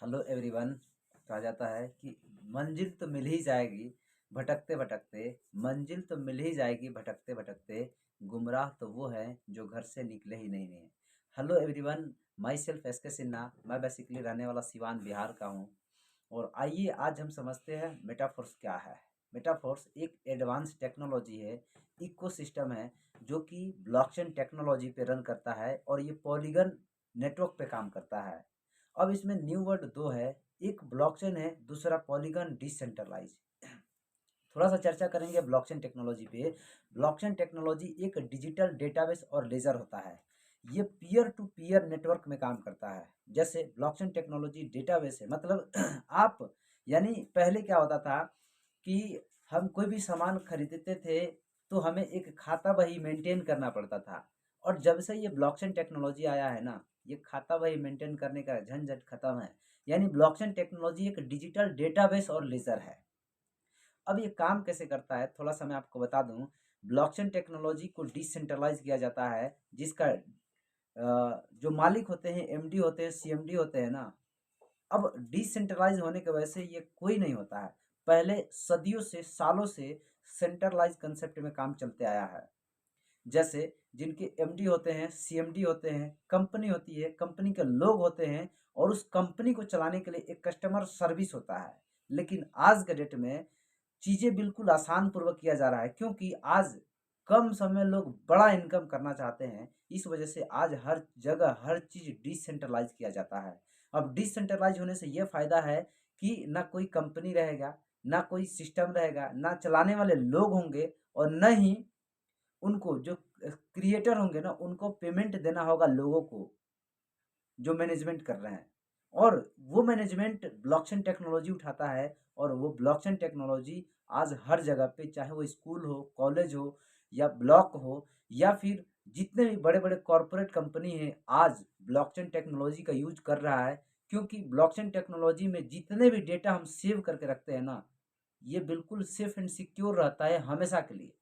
Hello everyone. कहा जाता है कि मंजिल तो मिल ही जाएगी भटकते भटकते। मंजिल तो मिल ही जाएगी भटकते भटकते। गुमराह तो वो है जो घर से निकले ही नहीं है। Hello everyone, my self S के सिन्हा। मैं बेसिकली रहने वाला सिवान बिहार का हूँ। और आइए आज हम समझते हैं मेटाफोर्स क्या है। मेटाफोर्स एक एडवांस टेक्नोलॉजी है, इकोसिस्टम है, जो कि ब्लॉकचेन टेक्नोलॉजी पे रन करता है और ये पॉलीगन नेटवर्क पे काम करता है। अब इसमें न्यू वर्ड दो है, एक ब्लॉकचेन है, दूसरा पॉलीगन डिसेंट्रलाइज। थोड़ा सा चर्चा करेंगे ब्लॉकचेन टेक्नोलॉजी पे। ब्लॉकचेन टेक्नोलॉजी एक डिजिटल डेटाबेस और लेजर होता है। ये पीयर टू पीयर नेटवर्क में काम करता है। जैसे ब्लॉकचेन टेक्नोलॉजी डेटाबेस है, मतलब आप, यानी पहले क्या होता था कि हम कोई भी सामान खरीदते थे तो हमें एक खाता बही मेंटेन करना पड़ता था। और जब से ये ब्लॉकचेन टेक्नोलॉजी आया है ना, ये खाता बही मेंटेन करने का झंझट खत्म है। यानी ब्लॉकचेन टेक्नोलॉजी एक डिजिटल डेटाबेस और लेजर है। अब ये काम कैसे करता है थोड़ा सा मैं आपको बता दूं। ब्लॉकचेन टेक्नोलॉजी को डिसेंट्रलाइज किया जाता है, जिसका जो मालिक होते हैं, एमडी होते हैं, सीएमडी होते हैं ना। अब डिसेंट्रलाइज होने की वजह से ये कोई नहीं होता है। पहले सदियों से, सालों से सेंट्रलाइज कंसेप्ट में काम चलते आया है। जैसे जिनके एमडी होते हैं, सीएमडी होते हैं, कंपनी होती है, कंपनी के लोग होते हैं, और उस कंपनी को चलाने के लिए एक कस्टमर सर्विस होता है। लेकिन आज के डेट में चीज़ें बिल्कुल आसान पूर्वक किया जा रहा है, क्योंकि आज कम समय में लोग बड़ा इनकम करना चाहते हैं। इस वजह से आज हर जगह हर चीज़ डिसेंट्रलाइज किया जाता है। अब डिसेंट्रलाइज होने से ये फ़ायदा है कि ना कोई कंपनी रहेगा, ना कोई सिस्टम रहेगा, ना चलाने वाले लोग होंगे, और न ही उनको जो क्रिएटर होंगे ना, उनको पेमेंट देना होगा लोगों को जो मैनेजमेंट कर रहे हैं। और वो मैनेजमेंट ब्लॉकचेन टेक्नोलॉजी उठाता है। और वो ब्लॉकचेन टेक्नोलॉजी आज हर जगह पे, चाहे वो स्कूल हो, कॉलेज हो, या ब्लॉक हो, या फिर जितने भी बड़े बड़े कॉरपोरेट कंपनी हैं, आज ब्लॉकचेन टेक्नोलॉजी का यूज कर रहा है। क्योंकि ब्लॉकचेन टेक्नोलॉजी में जितने भी डेटा हम सेव करके रखते हैं ना, ये बिल्कुल सेफ एंड सिक्योर रहता है हमेशा के लिए।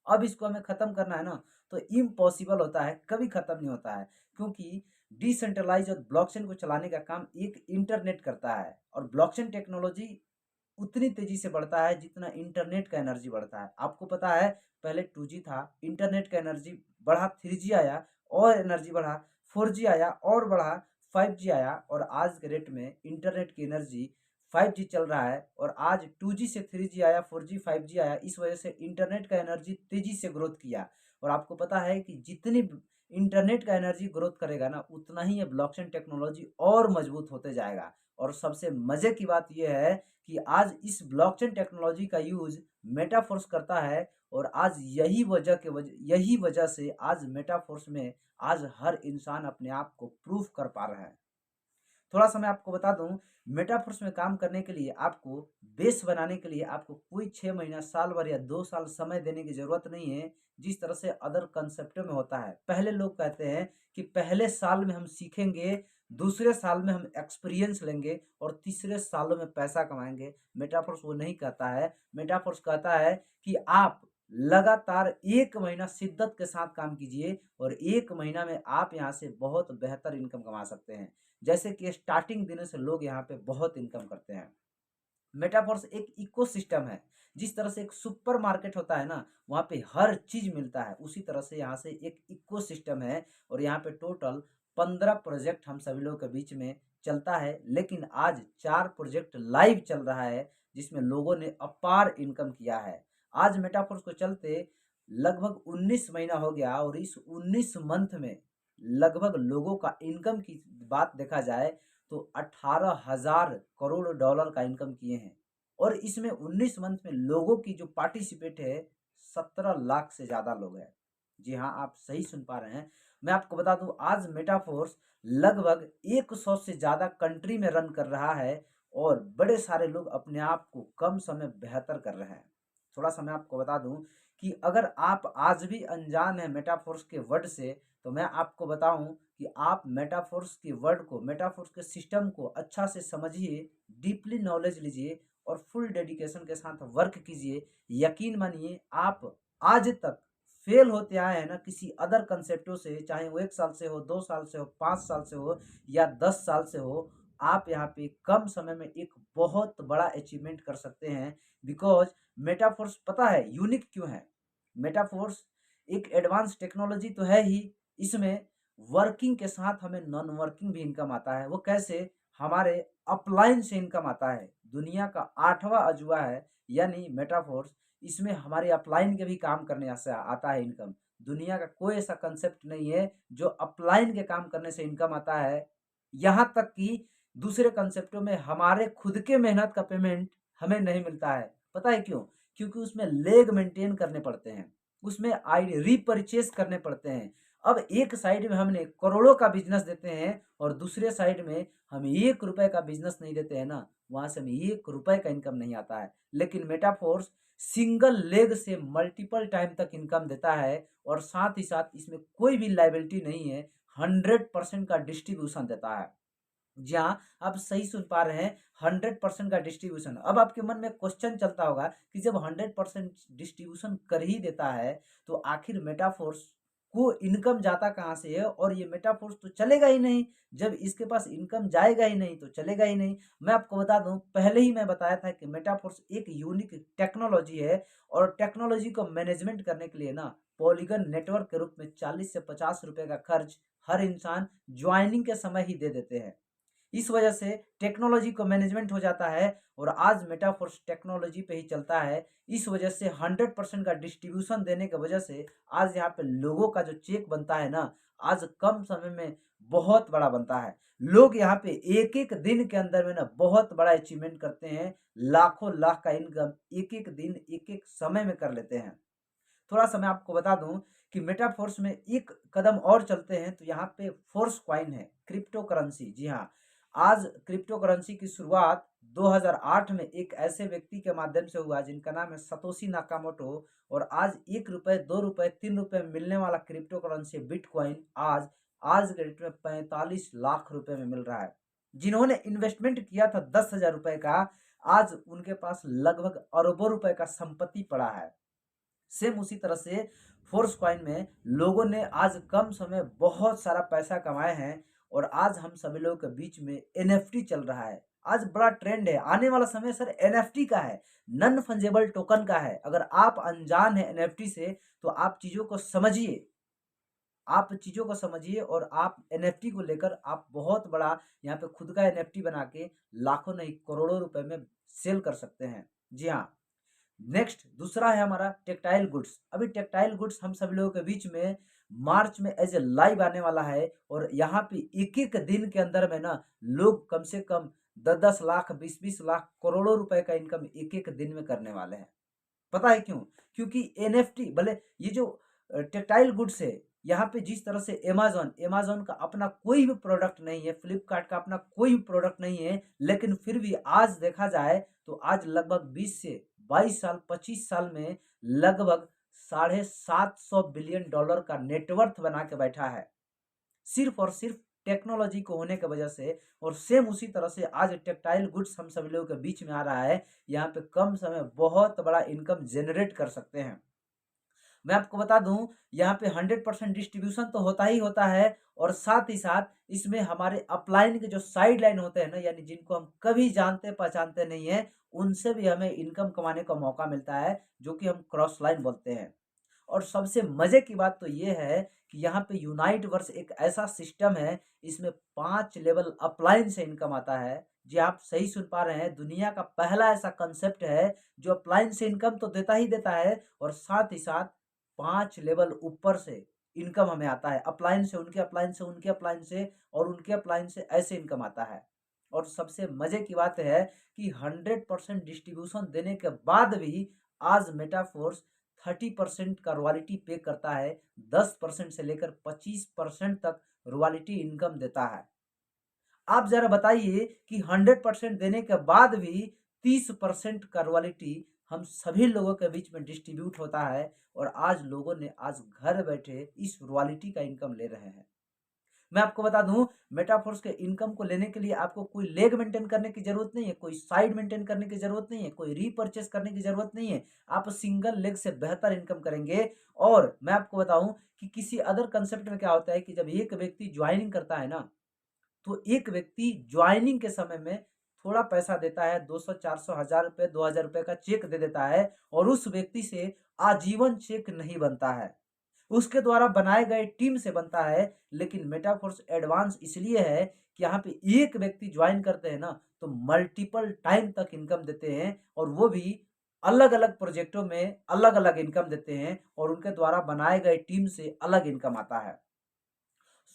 अब इसको हमें खत्म करना है ना, तो इम्पॉसिबल होता है, कभी खत्म नहीं होता है। क्योंकि डिसेंट्रलाइज और ब्लॉकचेन को चलाने का काम एक इंटरनेट करता है। और ब्लॉकचेन टेक्नोलॉजी उतनी तेजी से बढ़ता है जितना इंटरनेट का एनर्जी बढ़ता है। आपको पता है, पहले 2G था, इंटरनेट का एनर्जी बढ़ा, 3G आया और एनर्जी बढ़ा, 4G आया और बढ़ा, 5G आया, और आज के डेट में इंटरनेट की एनर्जी 5G चल रहा है। और आज 2G से 3G आया, 4G 5G आया। इस वजह से इंटरनेट का एनर्जी तेजी से ग्रोथ किया। और आपको पता है कि जितनी इंटरनेट का एनर्जी ग्रोथ करेगा ना, उतना ही ये ब्लॉकचेन टेक्नोलॉजी और मजबूत होते जाएगा। और सबसे मजे की बात यह है कि आज इस ब्लॉकचेन टेक्नोलॉजी का यूज मेटाफोर्स करता है। और आज यही वजह से आज मेटाफोर्स में आज हर इंसान अपने आप को प्रूफ कर पा रहा है। थोड़ा सा मैं आपको बता दूं, मेटाफोर्स में काम करने के लिए आपको, बेस बनाने के लिए आपको कोई 6 महीना, साल भर या 2 साल समय देने की जरूरत नहीं है, जिस तरह से अदर कंसेप्टों में होता है। पहले लोग कहते हैं कि पहले साल में हम सीखेंगे, दूसरे साल में हम एक्सपीरियंस लेंगे, और तीसरे सालों में पैसा कमाएंगे। मेटाफोर्स वो नहीं कहता है। मेटाफोर्स कहता है कि आप लगातार 1 महीना शिद्दत के साथ काम कीजिए, और 1 महीना में आप यहाँ से बहुत बेहतर इनकम कमा सकते हैं। जैसे कि स्टार्टिंग दिनों से लोग यहाँ पे बहुत इनकम करते हैं। मेटाफोर्स एक इकोसिस्टम है। जिस तरह से एक सुपर मार्केट होता है ना, वहाँ पे हर चीज मिलता है, उसी तरह से यहाँ से एक इकोसिस्टम है। और यहाँ पे टोटल 15 प्रोजेक्ट हम सभी लोगों के बीच में चलता है। लेकिन आज 4 प्रोजेक्ट लाइव चल रहा है, जिसमें लोगों ने अपार इनकम किया है। आज मेटाफोर्स को चलते लगभग 19 महीना हो गया, और इस 19 मंथ में लगभग लोगों का इनकम की बात देखा जाए तो 18,000 करोड़ डॉलर का इनकम किए हैं। और इसमें 19 मंथ में लोगों की जो पार्टिसिपेट है, 17 लाख से ज़्यादा लोग हैं। जी हाँ, आप सही सुन पा रहे हैं। मैं आपको बता दूं, आज मेटाफोर्स लगभग 100 से ज़्यादा कंट्री में रन कर रहा है, और बड़े सारे लोग अपने आप को कम समय बेहतर कर रहे हैं। थोड़ा सा मैं आपको बता दूं कि अगर आप आज भी अनजान हैं मेटाफोर्स के वर्ड से, तो मैं आपको बताऊं कि आप मेटाफोर्स की वर्ड को, मेटाफोर्स के सिस्टम को अच्छा से समझिए, डीपली नॉलेज लीजिए, और फुल डेडिकेशन के साथ वर्क कीजिए। यकीन मानिए, आप आज तक फेल होते आए हैं ना किसी अदर कंसेप्टों से, चाहे वो 1 साल से हो, 2 साल से हो, 5 साल से हो, या 10 साल से हो, आप यहाँ पे कम समय में एक बहुत बड़ा अचीवमेंट कर सकते हैं। बिकॉज़ मेटाफोर्स पता है यूनिक क्यों है? मेटाफोर्स एक एडवांस टेक्नोलॉजी तो है ही, इसमें वर्किंग के साथ हमें नॉन वर्किंग भी इनकम आता है। वो कैसे? हमारे अपलाइन से इनकम आता है। दुनिया का 8वाँ अजूबा है यानी मेटाफोर्स, इसमें हमारे अपलाइन के भी काम करने से आता है इनकम। दुनिया का कोई ऐसा कांसेप्ट नहीं है जो अपलाइन के काम करने से इनकम आता है। यहाँ तक कि दूसरे कांसेप्टों में हमारे खुद के मेहनत का पेमेंट हमें नहीं मिलता है। पता है क्यों? क्योंकि उसमें लेग मेंटेन करने पड़ते हैं, उसमें आई रीपरचेज़ करने पड़ते हैं। अब एक साइड में हमने करोड़ों का बिज़नेस देते हैं और दूसरे साइड में हम ₹1 का बिज़नेस नहीं देते हैं ना, वहाँ से हमें ₹1 का इनकम नहीं आता है। लेकिन मेटाफोर्स सिंगल लेग से मल्टीपल टाइम तक इनकम देता है और साथ ही साथ इसमें कोई भी लायबिलिटी नहीं है, 100% का डिस्ट्रीब्यूशन देता है। जी हाँ, आप सही सुन पा रहे हैं, 100% का डिस्ट्रीब्यूशन। अब आपके मन में क्वेश्चन चलता होगा कि जब 100% डिस्ट्रीब्यूशन कर ही देता है, तो आखिर मेटाफोर्स को इनकम जाता कहाँ से है? और ये मेटाफोर्स तो चलेगा ही नहीं, जब इसके पास इनकम जाएगा ही नहीं, तो चलेगा ही नहीं। मैं आपको बता दूँ, पहले ही मैं बताया था कि मेटाफोर्स एक यूनिक टेक्नोलॉजी है और टेक्नोलॉजी को मैनेजमेंट करने के लिए ना, पॉलीगन नेटवर्क के रूप में 40 से ₹50 का खर्च हर इंसान जॉइनिंग के समय ही दे देते हैं। इस वजह से टेक्नोलॉजी को मैनेजमेंट हो जाता है और आज मेटाफोर्स टेक्नोलॉजी पे ही चलता है। इस वजह से 100% का डिस्ट्रीब्यूशन देने की वजह से आज यहाँ पे लोगों का जो चेक बनता है ना, आज कम समय में बहुत बड़ा बनता है। लोग यहाँ पे एक-एक दिन के अंदर में ना बहुत बड़ा अचीवमेंट करते हैं। लाखों लाख का इनकम एक-एक दिन, एक-एक समय में कर लेते हैं। थोड़ा-सा मैं आपको बता दूँ कि मेटाफोर्स में एक कदम और चलते हैं तो यहाँ पे फोर्स कॉइन है, क्रिप्टो करेंसी। जी हाँ, आज क्रिप्टो करेंसी की शुरुआत 2008 में एक ऐसे व्यक्ति के माध्यम से हुआ जिनका नाम है सतोशी नाकामोटो और आज ₹1, ₹2, ₹3 में मिलने वाला क्रिप्टो करेंसी बिटकॉइन आज के डेट में 45 लाख रुपए में मिल रहा है। जिन्होंने इन्वेस्टमेंट किया था ₹10,000 का, आज उनके पास लगभग अरबों रुपए का संपत्ति पड़ा है। सेम उसी तरह से फोर्स कॉइन में लोगों ने आज कम समय बहुत सारा पैसा कमाए हैं और आज हम सभी लोगों के बीच में एनएफटी चल रहा है। आज बड़ा ट्रेंड है, आने वाला समय सर एनएफटी का है, नॉन फंजेबल टोकन का है। अगर आप अनजान हैं एनएफटी से तो आप चीज़ों को समझिए, आप चीज़ों को समझिए और आप एनएफटी को लेकर आप बहुत बड़ा यहाँ पे खुद का एनएफटी बना के लाखों नहीं करोड़ों रुपए में सेल कर सकते हैं। जी हाँ। नेक्स्ट दूसरा है हमारा टेक्सटाइल गुड्स। अभी टेक्सटाइल गुड्स हम सभी लोगों के बीच में मार्च में एज ए लाइव आने वाला है और यहाँ पे एक-एक दिन के अंदर में ना लोग कम से कम 10-10 लाख, 20-20 लाख, करोड़ों रुपए का इनकम एक-एक दिन में करने वाले हैं। पता है क्यों? क्योंकि एनएफटी भले ये जो टेक्सटाइल गुड्स है, यहाँ पे जिस तरह से अमेज़न का अपना कोई भी प्रोडक्ट नहीं है, फ्लिपकार्ट का अपना कोई भी प्रोडक्ट नहीं है, लेकिन फिर भी आज देखा जाए तो आज लगभग 20 से 22 साल, 25 साल में लगभग साढ़े $700 बिलियन का नेटवर्थ बना के बैठा है। सिर्फ और सिर्फ टेक्नोलॉजी को होने की वजह से और सेम उसी तरह से आज टेक्सटाइल गुड्स हम सभी लोगों के बीच में आ रहा है। यहाँ पे कम समय बहुत बड़ा इनकम जनरेट कर सकते हैं। मैं आपको बता दूं यहाँ पे 100% डिस्ट्रीब्यूशन तो होता ही होता है और साथ ही साथ इसमें हमारे अपलाइन के जो साइड लाइन होते हैं ना यानी जिनको हम कभी जानते पहचानते नहीं है उनसे भी हमें इनकम कमाने का मौका मिलता है जो कि हम क्रॉस लाइन बोलते हैं। और सबसे मजे की बात तो ये है कि यहाँ पे यूनाइट वर्स एक ऐसा सिस्टम है, इसमें 5 लेवल अपलाइन से इनकम आता है। जी आप सही सुन पा रहे हैं, दुनिया का पहला ऐसा कंसेप्ट है जो अपलाइन से इनकम तो देता ही देता है और साथ ही साथ 5 लेवल ऊपर से इनकम हमें आता है। अपलाइन से उनके अपलाइन से उनके अपलाइन से और उनके अपलाइन से ऐसे इनकम आता है। और सबसे मजे की बात है कि 100% डिस्ट्रीब्यूशन देने के बाद भी आज मेटाफोर्स 30% का रॉयल्टी पे करता है, 10% से लेकर 25% तक रॉयल्टी इनकम देता है। आप ज़रा बताइए कि 100% देने के बाद भी 30% का रॉयल्टी हम सभी लोगों के बीच में डिस्ट्रीब्यूट होता है और आज लोगों ने आज घर बैठे इस रॉयल्टी का इनकम ले रहे हैं। मैं आपको बता दूं मेटाफोर्स के इनकम को लेने के लिए आपको कोई लेग मेंटेन करने की जरूरत नहीं है, कोई साइड मेंटेन करने की जरूरत नहीं है, कोई रीपरचेस करने की जरूरत नहीं है। आप सिंगल लेग से बेहतर इनकम करेंगे। और मैं आपको बताऊं कि किसी अदर कंसेप्ट में क्या होता है कि जब एक व्यक्ति ज्वाइनिंग करता है ना तो एक व्यक्ति ज्वाइनिंग के समय में थोड़ा पैसा देता है, 200, 400, 1000 रुपए, 2000 रुपए का चेक दे देता है और उस व्यक्ति से आजीवन चेक नहीं बनता है। उसके द्वारा बनाए गए टीम से बनता है। लेकिन मेटाफोर्स एडवांस इसलिए है कि यहाँ पे एक व्यक्ति ज्वाइन करते हैं ना, तो मल्टीपल टाइम तक इनकम देते हैं और वो भी अलग-अलग प्रोजेक्टों में अलग-अलग इनकम देते हैं और उनके द्वारा बनाए गए टीम से अलग इनकम आता है।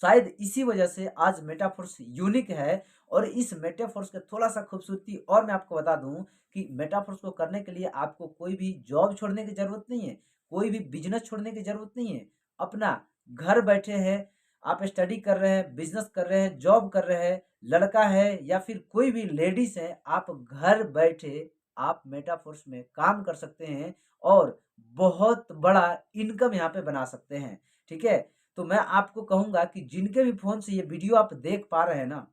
शायद इसी वजह से आज मेटाफोर्स यूनिक है। और इस मेटाफोर्स का थोड़ा-सा खूबसूरती और मैं आपको बता दूँ कि मेटाफोर्स को करने के लिए आपको कोई भी जॉब छोड़ने की ज़रूरत नहीं है, कोई भी बिज़नेस छोड़ने की ज़रूरत नहीं है। अपना घर बैठे हैं, आप स्टडी कर रहे हैं, बिज़नेस कर रहे हैं, जॉब कर रहे हैं, लड़का है या फिर कोई भी लेडीज़ है, आप घर बैठे आप मेटाफोर्स में काम कर सकते हैं और बहुत बड़ा इनकम यहाँ पे बना सकते हैं, ठीक है? तो मैं आपको कहूँगा कि जिनके भी फ़ोन से ये वीडियो आप देख पा रहे हैं ना,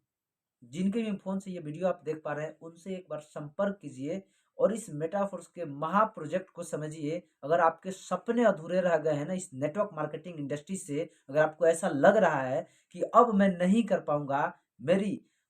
जिनके भी फ़ोन से ये वीडियो आप देख पा रहे हैं, उनसे एक बार संपर्क कीजिए और इस मेटाफोर्स के महा प्रोजेक्ट को समझिए। अगर आपके सपने अधूरे रह गए हैं ना इस नेटवर्क मार्केटिंग इंडस्ट्री से, अगर आपको ऐसा लग रहा है कि अब मैं नहीं कर पाऊँगा,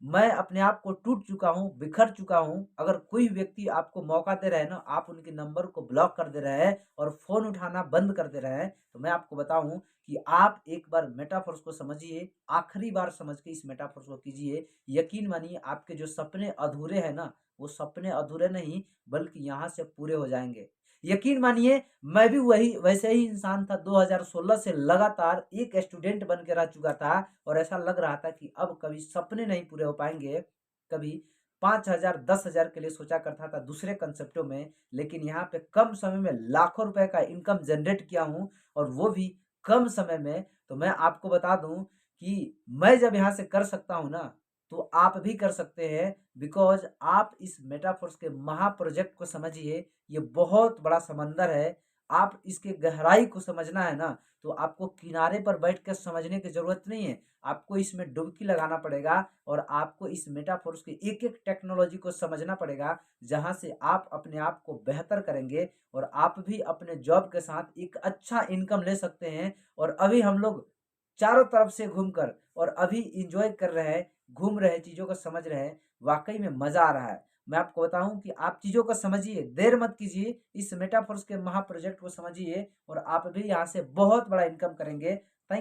मैं अपने आप को टूट चुका हूँ, बिखर चुका हूँ, अगर कोई व्यक्ति आपको मौका दे रहे हैं ना, आप उनके नंबर को ब्लॉक कर दे रहे हैं और फ़ोन उठाना बंद कर दे रहे हैं, तो मैं आपको बताऊँ कि आप एक बार मेटाफोर्स को समझिए, आखिरी बार समझ के इस मेटाफोर्स को कीजिए। यकीन मानिए आपके जो सपने अधूरे हैं ना, वो सपने अधूरे नहीं बल्कि यहाँ से पूरे हो जाएँगे। यकीन मानिए मैं भी वही वैसे ही इंसान था, 2016 से लगातार एक स्टूडेंट बन के रह चुका था और ऐसा लग रहा था कि अब कभी सपने नहीं पूरे हो पाएँगे। कभी 5000, 10,000 के लिए सोचा करता था दूसरे कांसेप्टों में, लेकिन यहाँ पे कम समय में लाखों रुपए का इनकम जनरेट किया हूँ और वो भी कम समय में। तो मैं आपको बता दूँ कि मैं जब यहाँ से कर सकता हूँ ना, तो आप भी कर सकते हैं। बिकॉज़ आप इस मेटाफोर्स के महा प्रोजेक्ट को समझिए, ये बहुत बड़ा समंदर है। आप इसके गहराई को समझना है ना, तो आपको किनारे पर बैठ के समझने की ज़रूरत नहीं है। आपको इसमें डुबकी लगाना पड़ेगा और आपको इस मेटाफोर्स की एक-एक टेक्नोलॉजी को समझना पड़ेगा, जहाँ से आप अपने आप को बेहतर करेंगे और आप भी अपने जॉब के साथ एक अच्छा इनकम ले सकते हैं। और अभी हम लोग चारों तरफ से घूमकर और अभी एन्जॉय कर रहे हैं, घूम रहे हैं, चीज़ों को समझ रहे हैं, वाक़ई में मज़ा आ रहा है। मैं आपको बताऊँ कि आप चीज़ों को समझिए, देर मत कीजिए, इस मेटाफोर्स के महा प्रोजेक्ट को समझिए और आप भी यहाँ से बहुत बड़ा इनकम करेंगे।